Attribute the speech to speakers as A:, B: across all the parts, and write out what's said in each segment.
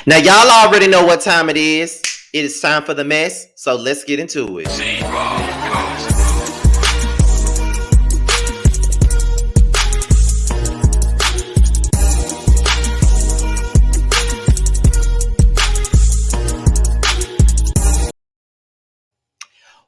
A: Now, y'all already know what time it is. It is time for the mess, so let's get into it.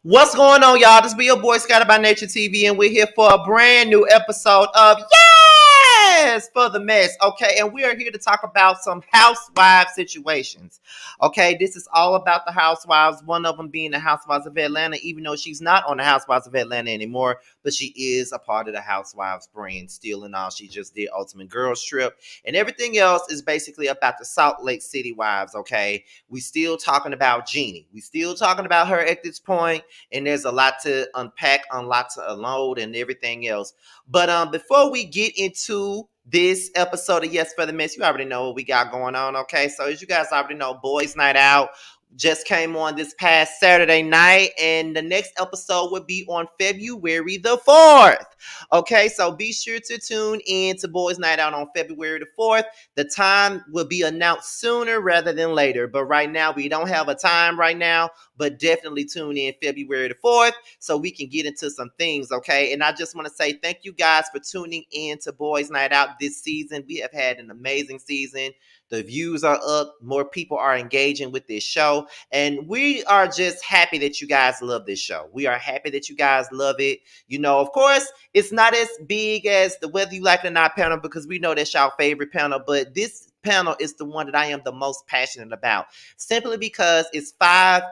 A: What's going on, y'all? This be your boy Scotty by Nature TV, and we're here for a brand new episode of Yes for the Mess. Okay, and we are here to talk about some housewife situations. Okay, this is all about the housewives. One of them being the Housewives of Atlanta, even though she's not on the Housewives of Atlanta anymore, but she is a part of the Housewives brand still and all. She just did Ultimate Girls Trip, and everything else is basically about the Salt Lake City wives. Okay, we still talking about Jeannie. We still talking about her at this point, and there's a lot to unpack, a lot to unload, and everything else. But before we get into this episode of Yes for the Mess, you already know what we got going on. Okay, so as you guys already know, Boys Night Out just came on this past Saturday night, and the next episode will be on February the 4th. Okay, so be sure to tune in to Boys Night Out on February the 4th. The time will be announced sooner rather than later, but right now we don't have a time right now, but definitely tune in February the 4th so we can get into some things, okay? And I just want to say thank you guys for tuning in to Boys Night Out this season. We have had an amazing season. The views are up. More people are engaging with this show. And we are just happy that you guys love this show. We are happy that you guys love it. You know, of course, it's not as big as the Whether You Like It or Not panel because we know that's y'all favorite panel. But this panel is the one that I am the most passionate about. Simply because it's 5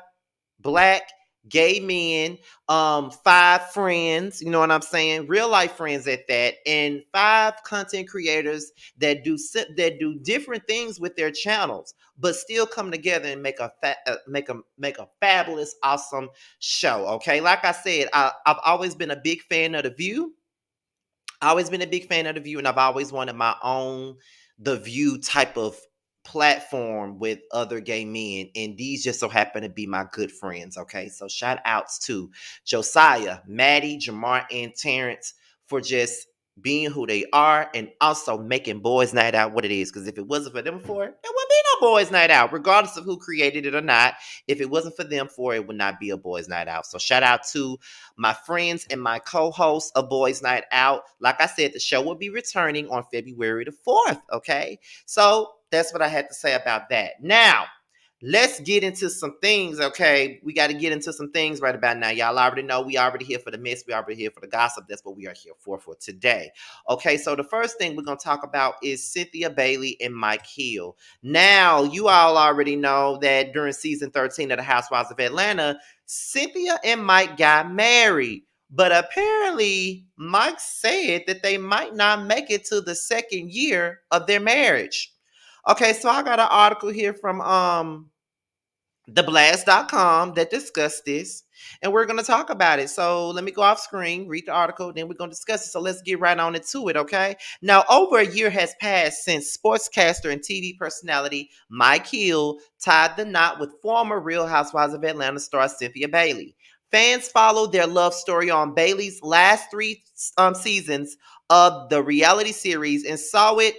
A: Black gay men, 5 friends, you know what I'm saying, real life friends at that, and 5 content creators that do different things with their channels, but still come together and make a fabulous, awesome show. Okay, like I said, I've always been a big fan of The View. Always been a big fan of The View, and I've always wanted my own The View type of platform with other gay men, and these just so happen to be my good friends. Okay, so shout outs to Josiah, Maddie, Jamar, and Terrence for just being who they are and also making Boys Night Out what it is. Because if it wasn't for them for it, there wouldn't be no Boys Night Out, regardless of who created it or not. If it wasn't for them for it, would not be a Boys Night Out. So shout out to my friends and my co-hosts of Boys Night Out. Like I said, the show will be returning on February the 4th. Okay, so that's what I had to say about that. Now, let's get into some things, okay? We got to get into some things right about now. Y'all already know we already here for the mess. We already here for the gossip. That's what we are here for today. Okay, so the first thing we're going to talk about is Cynthia Bailey and Mike Hill. Now, you all already know that during season 13 of The Housewives of Atlanta, Cynthia and Mike got married. But apparently, Mike said that they might not make it to the second year of their marriage. Okay, so I got an article here from theblast.com that discussed this, and we're going to talk about it. So let me go off screen, read the article, then we're going to discuss it. So let's get right on into it, okay? Now, over a year has passed since sportscaster and TV personality Mike Hill tied the knot with former Real Housewives of Atlanta star Cynthia Bailey. Fans followed their love story on Bailey's last 3 seasons of the reality series and saw it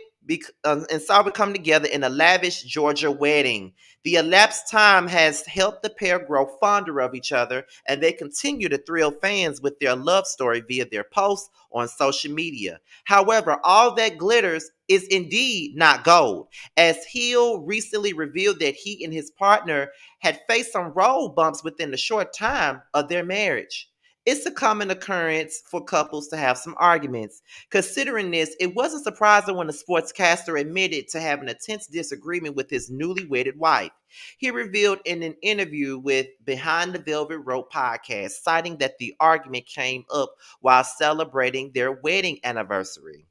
A: come together in a lavish Georgia wedding. The elapsed time has helped the pair grow fonder of each other, and they continue to thrill fans with their love story via their posts on social media. However, all that glitters is indeed not gold, as Hill recently revealed that he and his partner had faced some road bumps within the short time of their marriage. It's a common occurrence for couples to have some arguments. Considering this, it wasn't surprising when the sportscaster admitted to having a tense disagreement with his newly wedded wife. He revealed in an interview with Behind the Velvet Rope podcast, citing that the argument came up while celebrating their wedding anniversary.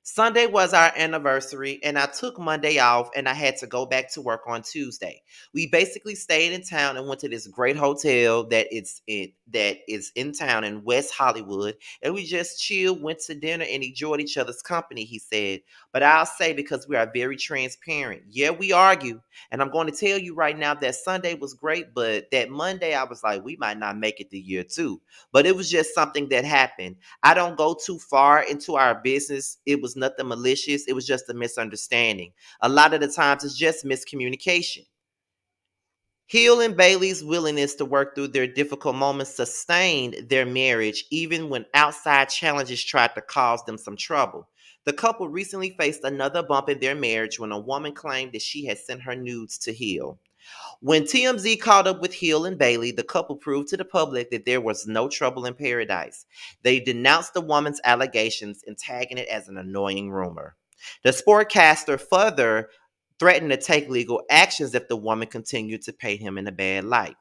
A: Sunday was our anniversary, and I took Monday off and I had to go back to work on Tuesday. We basically stayed in town and went to this great hotel that is in town in West Hollywood, and we just chilled, went to dinner, and enjoyed each other's company, he said. But I'll say, because we are very transparent, yeah, we argue, and I'm going to tell you right now that Sunday was great, but that Monday I was like, we might not make it the year two. But it was just something that happened. I don't go too far into our business. It was was nothing malicious. It was just a misunderstanding. A lot of the times it's just miscommunication. Hill and Bailey's willingness to work through their difficult moments sustained their marriage even when outside challenges tried to cause them some trouble. The couple recently faced another bump in their marriage when a woman claimed that she had sent her nudes to Hill. When TMZ caught up with Hill and Bailey, the couple proved to the public that there was no trouble in paradise. They denounced the woman's allegations and tagging it as an annoying rumor. The sportcaster further threatened to take legal actions if the woman continued to paint him in a bad light.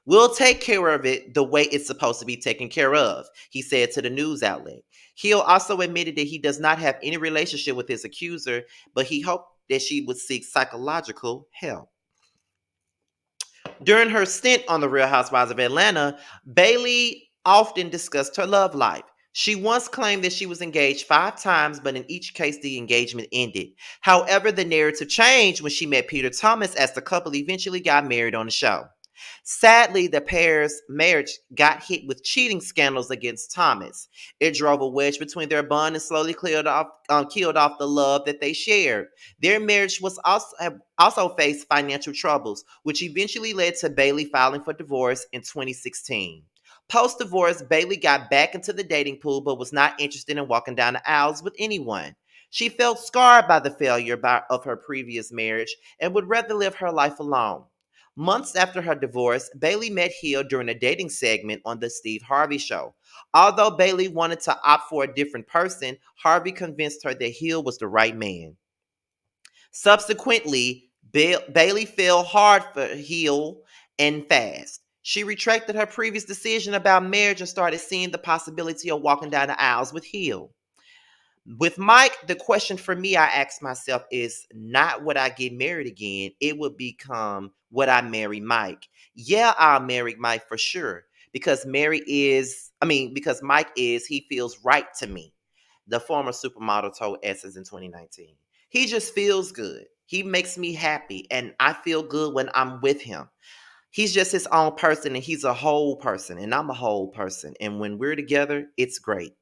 A: We'll take care of it the way it's supposed to be taken care of, he said to the news outlet. Hill also admitted that he does not have any relationship with his accuser, but he hoped that she would seek psychological help. During her stint on The Real Housewives of Atlanta, Bailey often discussed her love life. She once claimed that she was engaged 5 times, but in each case, the engagement ended. However, the narrative changed when she met Peter Thomas as the couple eventually got married on the show. Sadly, the pair's marriage got hit with cheating scandals against Thomas. It drove a wedge between their bond and slowly killed off the love that they shared. Their marriage was also faced financial troubles, which eventually led to Bailey filing for divorce in 2016. Post-divorce, Bailey got back into the dating pool but was not interested in walking down the aisles with anyone. She felt scarred by the failure of her previous marriage and would rather live her life alone. Months after her divorce, Bailey met Hill during a dating segment on the Steve Harvey show. Although Bailey wanted to opt for a different person, Harvey convinced her that Hill was the right man. Subsequently, Bailey fell hard for Hill and fast. She retracted her previous decision about marriage and started seeing the possibility of walking down the aisles with Hill. With Mike, the question for me I ask myself is not would I get married again? It would become would I marry Mike? Yeah, I'll marry Mike for sure. Because Mike he feels right to me. The former supermodel told Essence in 2019. He just feels good. He makes me happy and I feel good when I'm with him. He's just his own person and he's a whole person and I'm a whole person. And when we're together, it's great.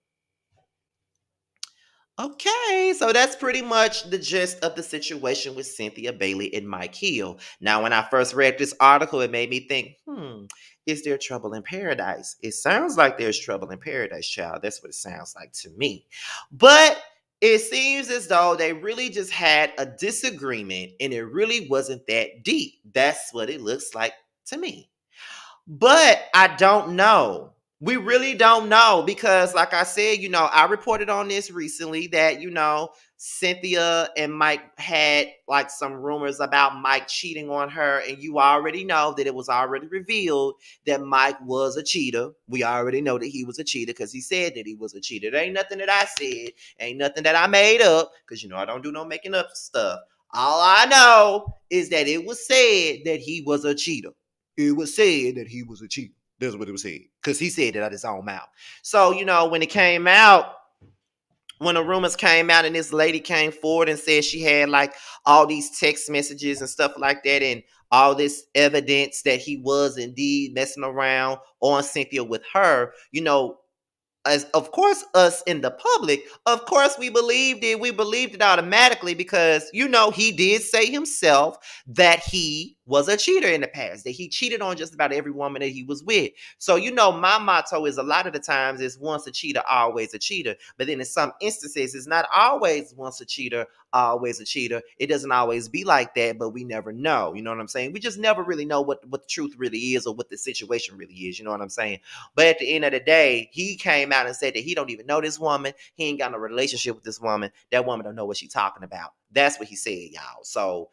A: Okay, so that's pretty much the gist of the situation with Cynthia Bailey and Mike Hill. Now, when I first read this article, it made me think, is there trouble in paradise? It sounds like there's trouble in paradise, child. That's what it sounds like to me. But it seems as though they really just had a disagreement and it really wasn't that deep. That's what it looks like to me. But I don't know. We really don't know because, like I said, I reported on this recently that, Cynthia and Mike had like some rumors about Mike cheating on her. And you already know that it was already revealed that Mike was a cheater. We already know that he was a cheater because he said that he was a cheater. There ain't nothing that I said, ain't nothing that I made up because, I don't do no making up stuff. All I know is that it was said that he was a cheater. It was said that he was a cheater. That's what it was said. Because he said it out of his own mouth. So, when it came out, when the rumors came out and this lady came forward and said she had like all these text messages and stuff like that and all this evidence that he was indeed messing around on Cynthia with her, as of course us in the public, of course we believed it. We believed it automatically because he did say himself that he was a cheater in the past, that he cheated on just about every woman that he was with. So my motto is a lot of the times is once a cheater, always a cheater. But then in some instances, it's not always once a cheater, always a cheater. It doesn't always be like that, but we never know. You know what I'm saying? We just never really know what the truth really is or what the situation really is. You know what I'm saying? But at the end of the day, he came out and said that he don't even know this woman. He ain't got no relationship with this woman. That woman don't know what she's talking about. That's what he said, y'all. So,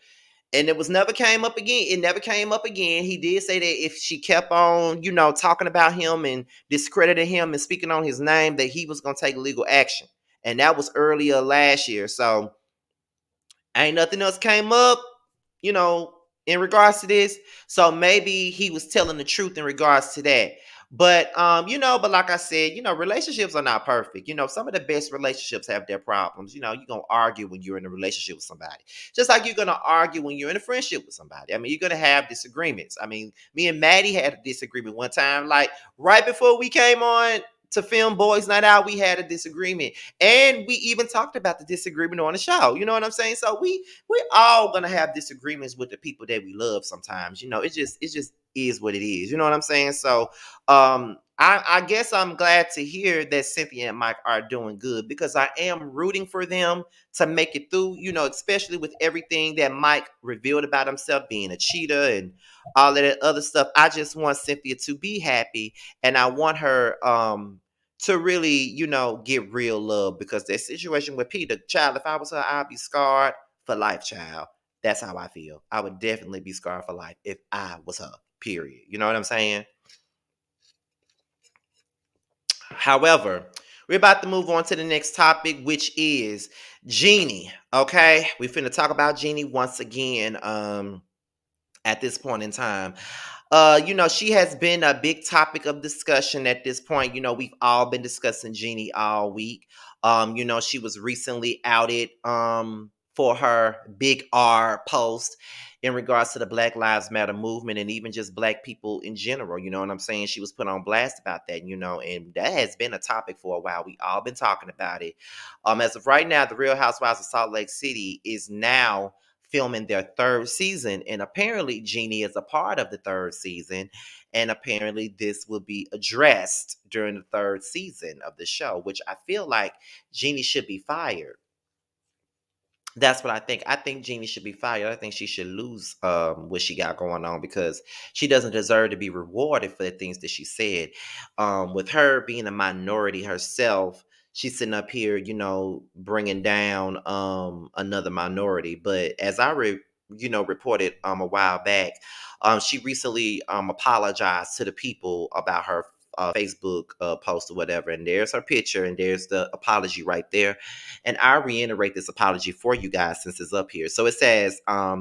A: and it was never came up again. It never came up again. He did say that if she kept on, talking about him and discrediting him and speaking on his name, that he was going to take legal action. And that was earlier last year. So ain't nothing else came up, you know, in regards to this. So maybe he was telling the truth in regards to that. But but like I said, relationships are not perfect. Some of the best relationships have their problems. You're gonna argue when you're in a relationship with somebody. Just like you're gonna argue when you're in a friendship with somebody. I mean, you're gonna have disagreements. I mean, me and Maddie had a disagreement one time, like right before we came on to film Boys Night Out, we had a disagreement, and we even talked about the disagreement on the show. You know what I'm saying? So we all gonna have disagreements with the people that we love. Sometimes, it just is what it is. You know what I'm saying? So, I guess I'm glad to hear that Cynthia and Mike are doing good because I am rooting for them to make it through. Especially with everything that Mike revealed about himself being a cheater and all of that other stuff. I just want Cynthia to be happy, and I want her to really, get real love because that situation with Peter, child, if I was her, I'd be scarred for life, child. That's how I feel. I would definitely be scarred for life if I was her. Period. You know what I'm saying? However, we're about to move on to the next topic, which is Jennie. Okay, we finna talk about Jennie once again. At this point in time. She has been a big topic of discussion at this point. We've all been discussing Jennie all week. She was recently outed for her big R post in regards to the Black Lives Matter movement and even just black people in general. You know what I'm saying? She was put on blast about that, and that has been a topic for a while. We all been talking about it. As of right now, the Real Housewives of Salt Lake City is now filming their third season. And apparently, Jennie is a part of the third season. And apparently, this will be addressed during the third season of the show, which I feel like Jennie should be fired. That's what I think. I think Jennie should be fired. I think she should lose what she got going on because she doesn't deserve to be rewarded for the things that she said. With her being a minority herself, she's sitting up here, bringing down another minority. But as reported a while back, she recently apologized to the people about her Facebook post or whatever. And there's her picture and there's the apology right there. And I'll reiterate this apology for you guys since it's up here. So it says, I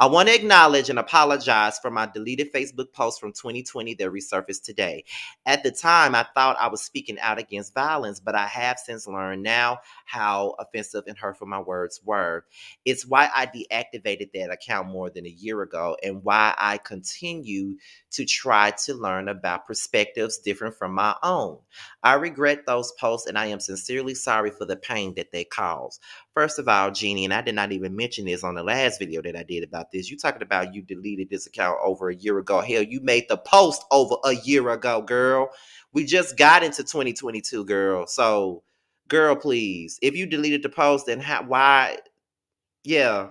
A: want to acknowledge and apologize for my deleted Facebook post from 2020 that resurfaced today. At the time, I thought I was speaking out against violence, but I have since learned now how offensive and hurtful my words were. It's why I deactivated that account more than a year ago and why I continue to try to learn about perspectives different from my own. I regret those posts and I am sincerely sorry for the pain that they caused. First of all, Jennie, and I did not even mention this on the last video that I did about this. You talking about you deleted this account over a year ago. Hell, you made the post over a year ago, girl. We just got into 2022, girl. So, girl, please. If you deleted the post, then why? Yeah,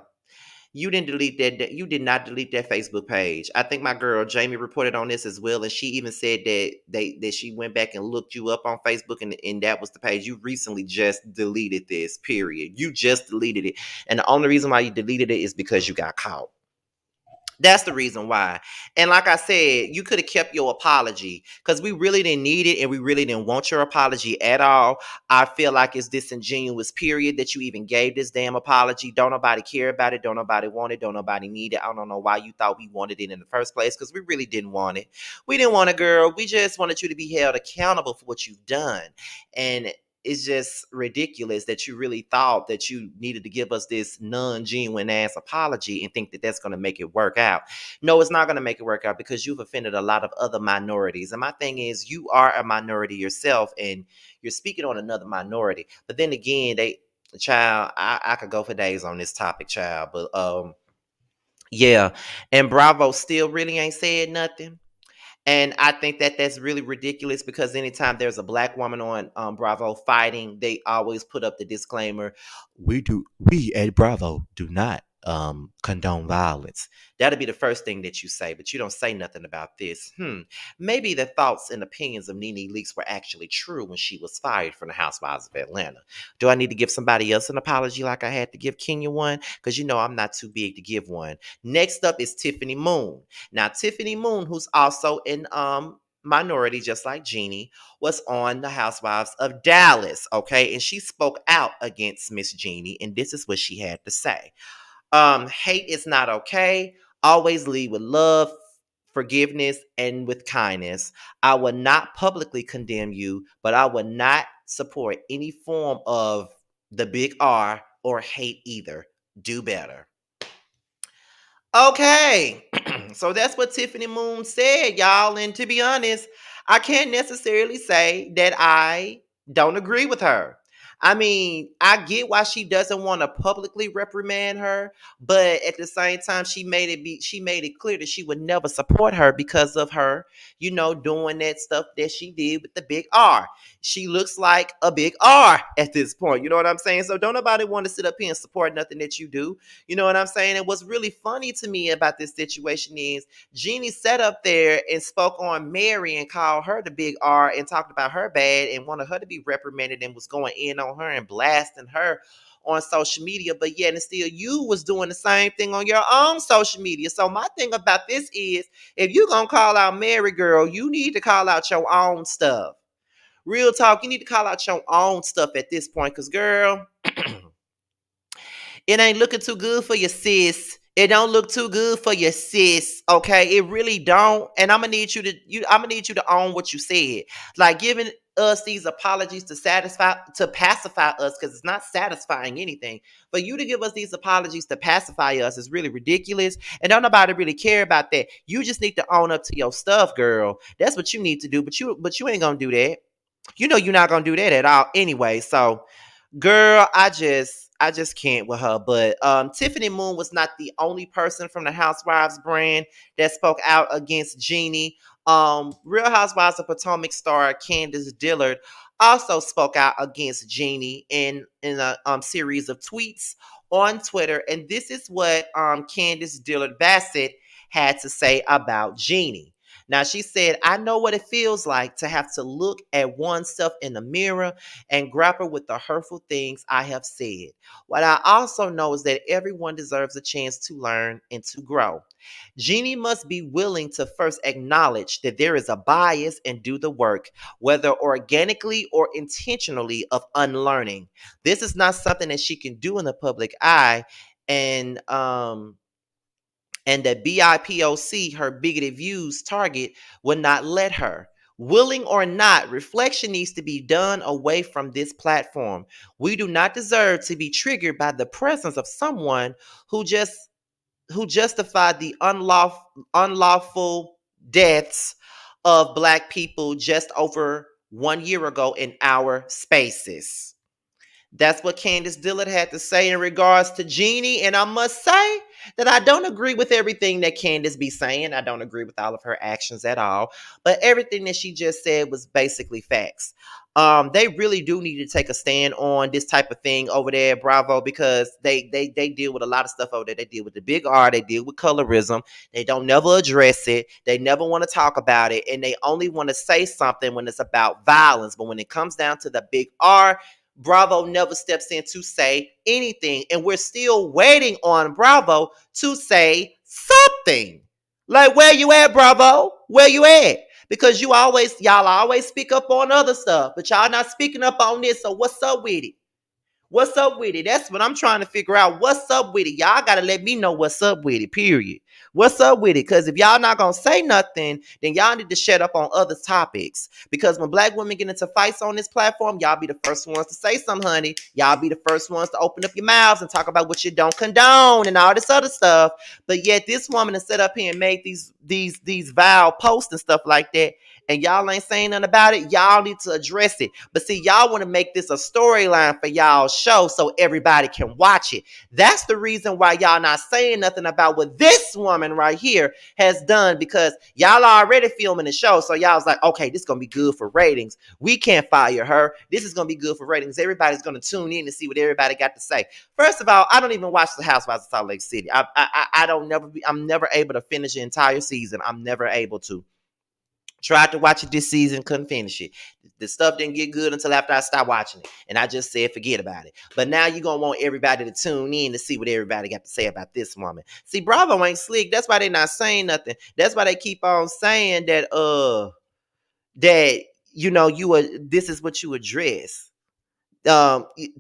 A: you didn't delete that. You did not delete that Facebook page. I think my girl Jamie reported on this as well, and she even said that she went back and looked you up on Facebook, and that was the page. You recently just deleted this. Period. You just deleted it, and the only reason why you deleted it is because you got caught. That's the reason why. And like I said, you could have kept your apology because we really didn't need it and we really didn't want your apology at all. I feel like it's disingenuous, period, that you even gave this damn apology. Don't nobody care about it. Don't nobody want it. Don't nobody need it. I don't know why you thought we wanted it in the first place because we really didn't want it. We didn't want it, girl. We just wanted you to be held accountable for what you've done. And it's just ridiculous that you really thought that you needed to give us this non-genuine ass apology and think that that's going to make it work out. No, it's not going to make it work out because you've offended a lot of other minorities. And my thing is, you are a minority yourself and you're speaking on another minority. But then again, child, I could go for days on this topic, child. But yeah. And Bravo still really ain't said nothing. And I think that that's really ridiculous because anytime there's a black woman on Bravo fighting, they always put up the disclaimer: we at Bravo do not condone violence. That'll be the first thing that you say, but you don't say nothing about this. Maybe the thoughts and opinions of Nene Leakes were actually true when she was fired from the Housewives of Atlanta. Do I need to give somebody else an apology like I had to give Kenya one? Because I'm not too big to give one. Next up is Tiffany Moon. Now, Tiffany Moon, who's also in minority, just like Jennie, was on the Housewives of Dallas, okay? And she spoke out against Miss Jennie, and this is what she had to say. Hate is not okay. Always lead with love, forgiveness, and with kindness. I will not publicly condemn you, but I will not support any form of the big R or hate either. Do better. Okay, so that's what Tiffany Moon said, y'all. And to be honest, I can't necessarily say that I don't agree with her. I mean, I get why she doesn't want to publicly reprimand her, but at the same time, she made it clear that she would never support her because of her, doing that stuff that she did with the big R. She looks like a big R at this point. You know what I'm saying? So don't nobody want to sit up here and support nothing that you do. You know what I'm saying? And what's really funny to me about this situation is Jennie sat up there and spoke on Mary and called her the big R and talked about her bad and wanted her to be reprimanded and was going in on her and blasting her on social media. But yet and still you was doing the same thing on your own social media. So my thing about this is if you're gonna call out Mary girl, you need to call out your own stuff. Real talk, you need to call out your own stuff at this point, because girl, it ain't looking too good for your sis. It don't look too good for your sis. Okay, it really don't. And I'm gonna need you to own what you said. Like giving us these apologies to pacify us, because it's not satisfying anything. For you to give us these apologies to pacify us is really ridiculous. And don't nobody really care about that. You just need to own up to your stuff, girl. That's what you need to do. But you ain't gonna do that. You know you're not gonna do that at all anyway. So girl, I just can't with her. But Tiffany Moon was not the only person from the Housewives brand that spoke out against Jennie. Real Housewives of Potomac star Candice Dillard also spoke out against Jennie in a series of tweets on Twitter. And this is what Candice Dillard Bassett had to say about Jennie. Now, she said, I know what it feels like to have to look at oneself in the mirror and grapple with the hurtful things I have said. What I also know is that everyone deserves a chance to learn and to grow. Jennie must be willing to first acknowledge that there is a bias and do the work, whether organically or intentionally, of unlearning. This is not something that she can do in the public eye, and that BIPOC, her bigoted views target, will not let her. Willing or not, reflection needs to be done away from this platform. We do not deserve to be triggered by the presence of someone who justified the unlawful deaths of Black people just over 1 year ago in our spaces. That's what Candice Dillard had to say in regards to Jennie. And I must say that I don't agree with everything that Candice be saying. I don't agree with all of her actions at all. But everything that she just said was basically facts. They really do need to take a stand on this type of thing over there at Bravo, because they deal with a lot of stuff over there. They deal with the big R, they deal with colorism. They don't never address it. They never want to talk about it. And they only want to say something when it's about violence. But when it comes down to the big R, Bravo never steps in to say anything. And we're still waiting on Bravo to say something. Like, where you at, Bravo? Where you at? Because y'all always speak up on other stuff, but y'all not speaking up on this. So what's up with it? What's up with it? That's what I'm trying to figure out. What's up with it? Y'all got to let me know what's up with it, period. What's up with it? Because if y'all not going to say nothing, then y'all need to shut up on other topics. Because when Black women get into fights on this platform, y'all be the first ones to say something, honey. Y'all be the first ones to open up your mouths and talk about what you don't condone and all this other stuff. But yet this woman has set up here and made these vile posts and stuff like that, and y'all ain't saying nothing about it. Y'all need to address it. But see, y'all want to make this a storyline for y'all's show so everybody can watch it. That's the reason why y'all not saying nothing about what this woman right here has done, because y'all already filming the show. So y'all was like, okay, this is going to be good for ratings. We can't fire her. This is going to be good for ratings. Everybody's going to tune in to see what everybody got to say. First of all, I don't even watch The Housewives of Salt Lake City. I'm never able to finish the entire season. I'm never able to. Tried to watch it this season, couldn't finish it. The stuff didn't get good until after I stopped watching it. And I just said, forget about it. But now you're going to want everybody to tune in to see what everybody got to say about this woman. See, Bravo ain't slick. That's why they not saying nothing. That's why they keep on saying that this is what you address.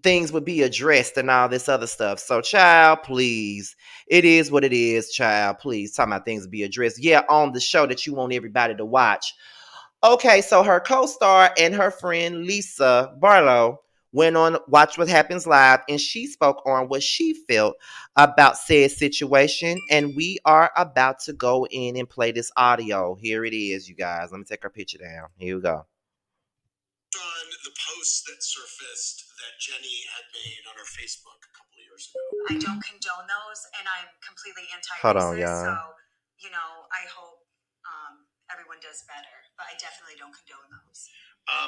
A: Things would be addressed and all this other stuff. So, child, please. It is what it is, child. Please. Talking about things to be addressed. Yeah, on the show that you want everybody to watch. Okay, so her co-star and her friend Lisa Barlow went on Watch What Happens Live, and she spoke on what she felt about said situation. And we are about to go in and play this audio. Here it is, you guys. Let me take our picture down. Here we go.
B: On the post that surfaced that Jennie had made on her Facebook a couple of years ago.
C: I don't condone those, and I'm completely anti-racist.
A: Hold on, y'all.
C: So, I hope everyone does better, but I definitely don't condone those.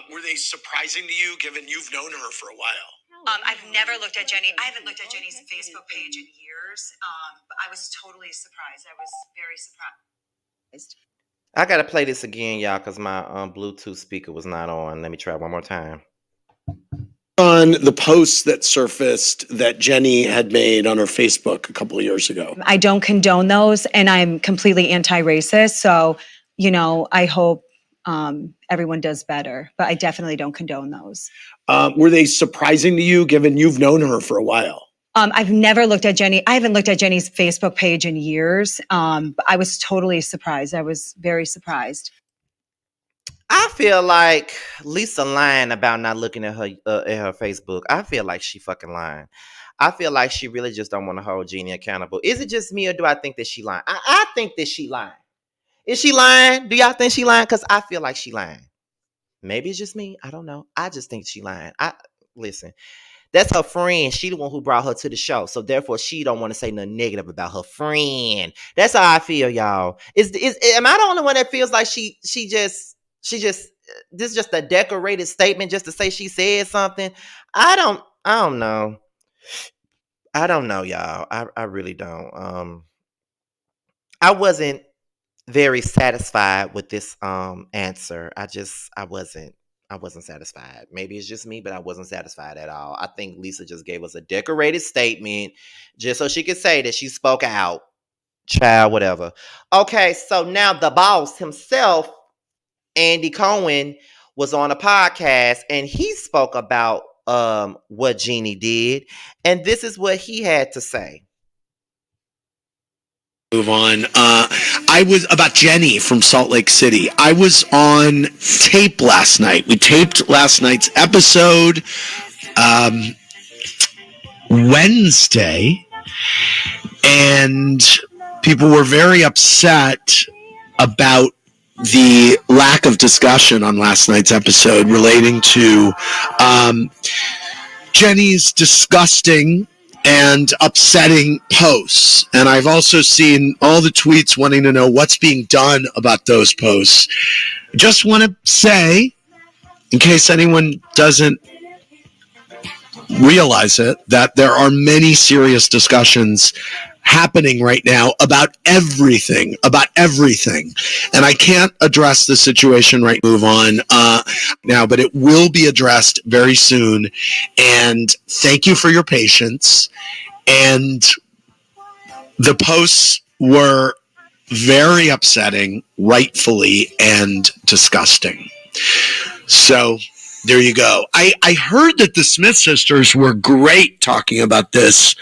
B: Were they surprising to you, given you've known her for a while?
C: I've never looked at Jennie. I haven't looked at Jennie's Facebook page in years. But I was totally surprised. I was very surprised.
A: I gotta play this again, y'all, because my Bluetooth speaker was not on. Let me try one more time.
B: On the post that surfaced that Jennie had made on her Facebook a couple of years ago.
C: I don't condone those, and I'm completely anti-racist. So, I hope everyone does better, but I definitely don't condone those.
B: Were they surprising to you, given you've known her for a while?
C: I've never looked at Jennie. I haven't looked at Jennie's Facebook page in years. But I was totally surprised. I was very surprised.
A: I feel like Lisa lying about not looking at her Facebook. I feel like she fucking lying. I feel like she really just don't want to hold Jeannie accountable. Is it just me, or do I think that she lying? I think that she lying. Is she lying? Do y'all think she lying? Because I feel like she lying. Maybe it's just me. I don't know. I just think she lying. Listen. That's her friend. She the one who brought her to the show. So therefore, she don't want to say nothing negative about her friend. That's how I feel, y'all. Am I the only one that feels like she just this is just a decorated statement just to say she said something? I don't know. I don't know, y'all. I really don't. I wasn't very satisfied with this answer. I wasn't satisfied. Maybe it's just me, but I wasn't satisfied at all. I think Lisa just gave us a decorated statement just so she could say that she spoke out. Child, whatever. Okay, so now the boss himself, Andy Cohen, was on a podcast and he spoke about what Jeannie did, and this is what he had to say.
B: Move on. I was about Jennie from Salt Lake City. I was on tape last night. We taped last night's episode Wednesday, and people were very upset about the lack of discussion on last night's episode relating to Jennie's disgusting and upsetting posts. And I've also seen all the tweets wanting to know what's being done about those posts. Just want to say, in case anyone doesn't realize it, that there are many serious discussions happening right now about everything. And I can't address the situation right move on now, but it will be addressed very soon. And thank you for your patience. And the posts were very upsetting, rightfully, and disgusting. So there you go. I heard that the Smith sisters were great talking about this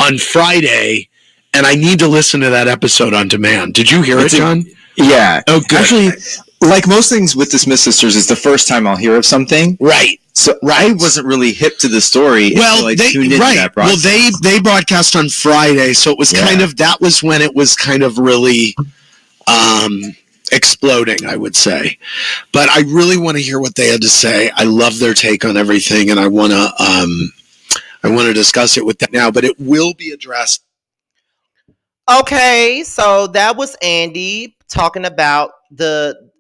B: on Friday, and I need to listen to that episode on demand. Did you hear it, John?
D: Yeah.
B: Oh, good.
D: Actually, like most things with the Smith sisters, it's the first time I'll hear of something.
B: Right.
D: So I wasn't really hip to the story.
B: Well,
D: they tuned into that broadcast.
B: Well, they broadcast on Friday, so it was that was when it was kind of really exploding, I would say. But I really want to hear what they had to say. I love their take on everything, and I want to discuss it with them now. But it will be addressed.
A: Okay, so that was Andy talking about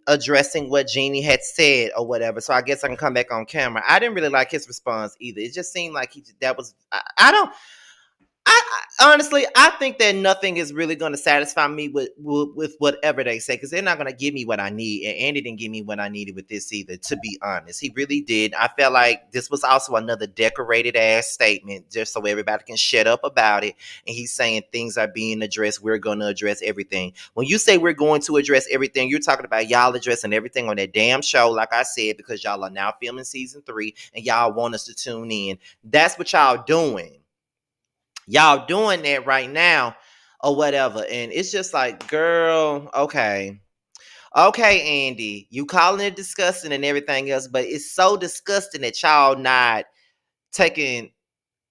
A: addressing what Jeannie had said or whatever. So I guess I can come back on camera. I didn't really like his response either. It just seemed like I honestly, I think that nothing is really going to satisfy me with whatever they say, because they're not going to give me what I need. And Andy didn't give me what I needed with this either, to be honest. He really did. I felt like this was also another decorated ass statement just so everybody can shut up about it. And he's saying things are being addressed. We're going to address everything. When you say we're going to address everything, you're talking about y'all addressing everything on that damn show, like I said, because y'all are now filming season 3 and y'all want us to tune in. That's what y'all doing. Y'all doing that right now or whatever. And it's just like, girl, okay, Andy, you calling it disgusting and everything else, but it's so disgusting that y'all not taking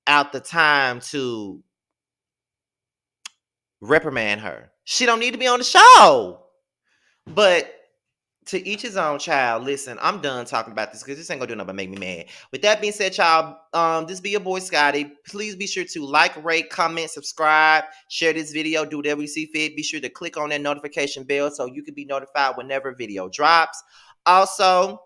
A: out the time to reprimand her. She don't need to be on the show. But to each his own, child. Listen, I'm done talking about this because this ain't gonna do nothing but make me mad. With that being said, child, this be your boy Scotty. Please be sure to like, rate, comment, subscribe, share this video, do whatever you see fit. Be sure to click on that notification bell so you can be notified whenever a video drops. Also,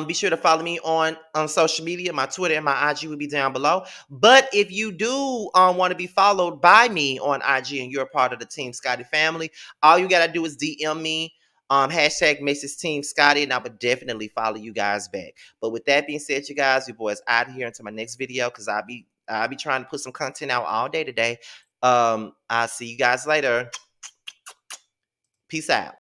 A: be sure to follow me on social media. My Twitter and my IG will be down below. But if you do want to be followed by me on IG and you're a part of the Team Scotty family, all you gotta do is DM me. Hashtag Mrs. Team Scotty, and I would definitely follow you guys back. But with that being said, you guys, your boys out of here until my next video because I'll be trying to put some content out all day today. I'll see you guys later. Peace out.